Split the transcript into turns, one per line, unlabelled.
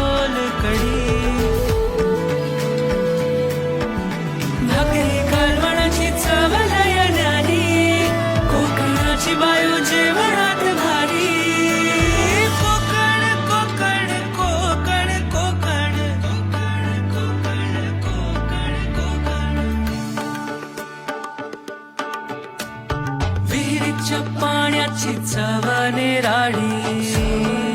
सोलकढी, भाकरी कालवणाची चव लय न्यारी, कोकणाची बायो जेवणात भारी. कोकण कोकण कोकण कोकण कोकण कोकण कोकण, विहिरीच्या पाण्याची चव निराळी.